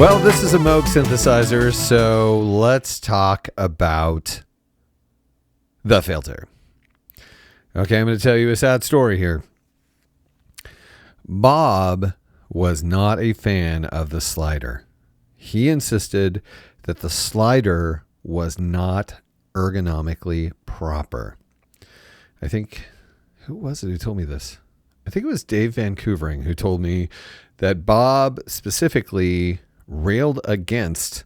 Well, this is a Moog synthesizer, so let's talk about the filter. Okay, I'm going to tell you a sad story here. Bob was not a fan of the slider. He insisted that the slider was not ergonomically proper. I think, who was it who told me this? I think it was Dave Van Coovering who told me that Bob specifically railed against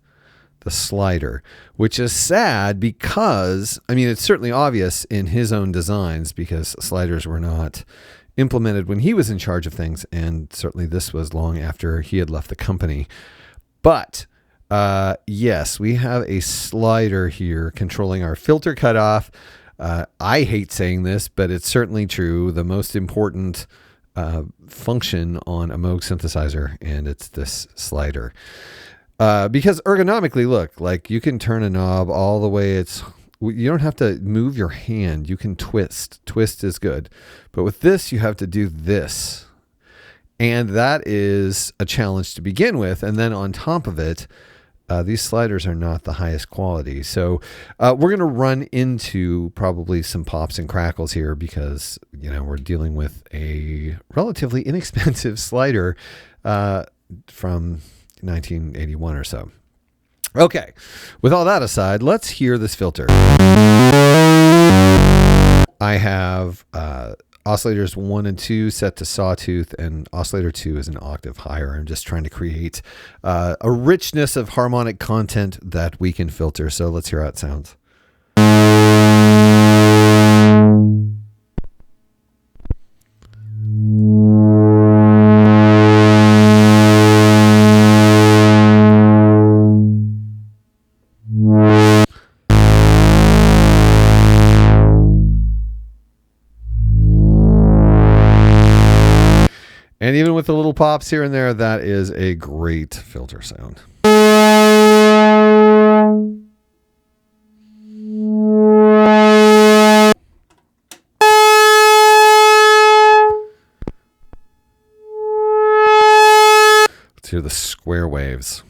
the slider, which is sad because, I mean, it's certainly obvious in his own designs because sliders were not implemented when he was in charge of things, and certainly this was long after he had left the company. But yes, we have a slider here controlling our filter cutoff. I hate saying this, but it's certainly true. The most important function on a Moog synthesizer, and it's this slider. Because ergonomically, look, like you can turn a knob all the way. You don't have to move your hand. You can twist. Twist is good. But with this, you have to do this. And that is a challenge to begin with. And then on top of it, these sliders are not the highest quality. So we're going to run into probably some pops and crackles here because, you know, we're dealing with a relatively inexpensive slider from 1981 or so. Okay, with all that aside, let's hear this filter. I have oscillators 1 and 2 set to sawtooth, and oscillator 2 is an octave higher. I'm just trying to create a richness of harmonic content that we can filter. So let's hear how it sounds. And even with the little pops here and there, that is a great filter sound. Let's hear the square waves.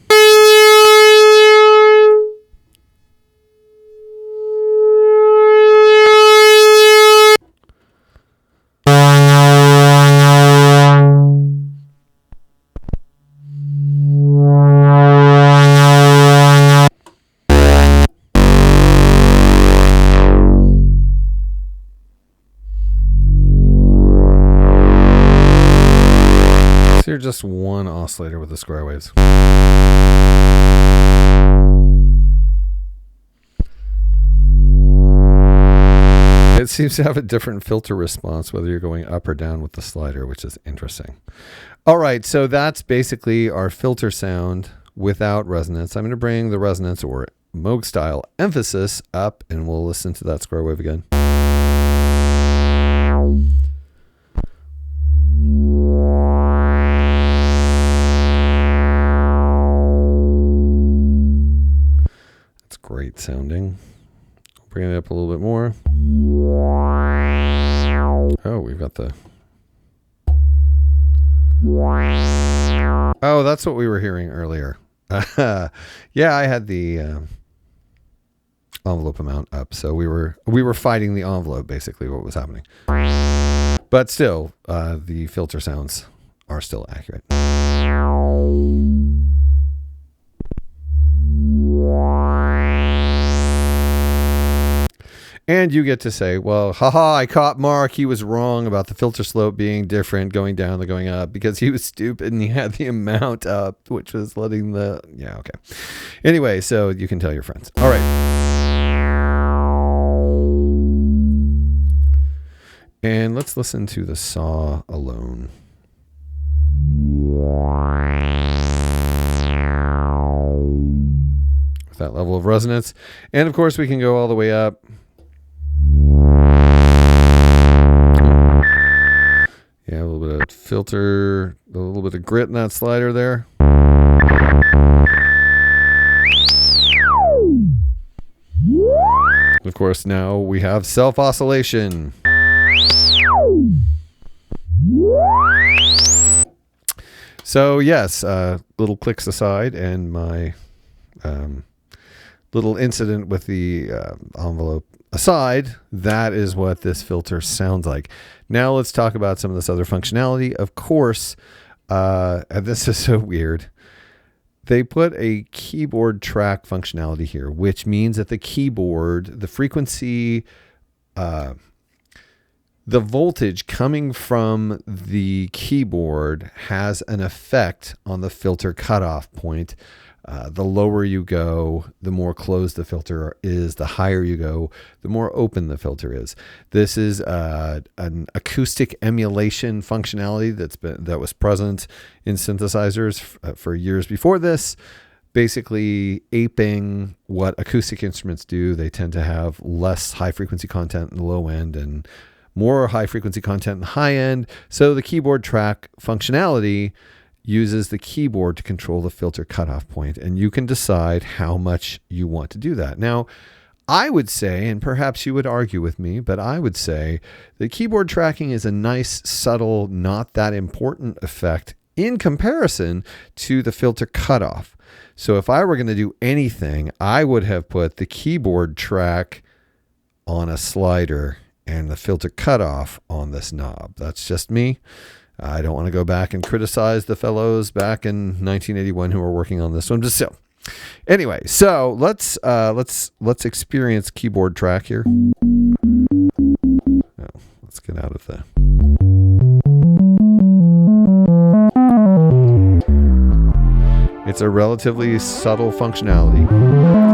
Here's just one oscillator with the square waves. It seems to have a different filter response whether you're going up or down with the slider, which is interesting. All right, so that's basically our filter sound without resonance. I'm going to bring the resonance or Moog style emphasis up, and we'll listen to that square wave again. Great sounding. Bring it up a little bit more. Oh, we've got the... Oh, that's what we were hearing earlier. Yeah, I had the envelope amount up, so we were fighting the envelope, basically, what was happening. But still, the filter sounds are still accurate. And you get to say, well, haha, I caught Mark. He was wrong about the filter slope being different going down than going up because he was stupid and he had the amount up, which was letting the... Yeah, okay. Anyway, so you can tell your friends. All right. And let's listen to the saw alone. With that level of resonance. And of course, we can go all the way up. Yeah, a little bit of filter, a little bit of grit in that slider there. Of course, now we have self-oscillation. So yes, little clicks aside, and my little incident with the envelope aside, that is what this filter sounds like. Now let's talk about some of this other functionality. Of course, and this is so weird, they put a keyboard track functionality here, which means that the keyboard, the frequency, the voltage coming from the keyboard has an effect on the filter cutoff point. The lower you go, the more closed the filter is. The higher you go, the more open the filter is. This is an acoustic emulation functionality that was present in synthesizers for years before this, basically aping what acoustic instruments do. They tend to have less high frequency content in the low end and more high frequency content in the high end. So the keyboard track functionality uses the keyboard to control the filter cutoff point, and you can decide how much you want to do that. Now, I would say, and perhaps you would argue with me, but I would say that keyboard tracking is a nice, subtle, not that important effect in comparison to the filter cutoff. So if I were going to do anything, I would have put the keyboard track on a slider and the filter cutoff on this knob. That's just me. I don't want to go back and criticize the fellows back in 1981 who were working on this one. Just so. Anyway, so let's experience keyboard track here. Oh, let's get out of the. It's a relatively subtle functionality.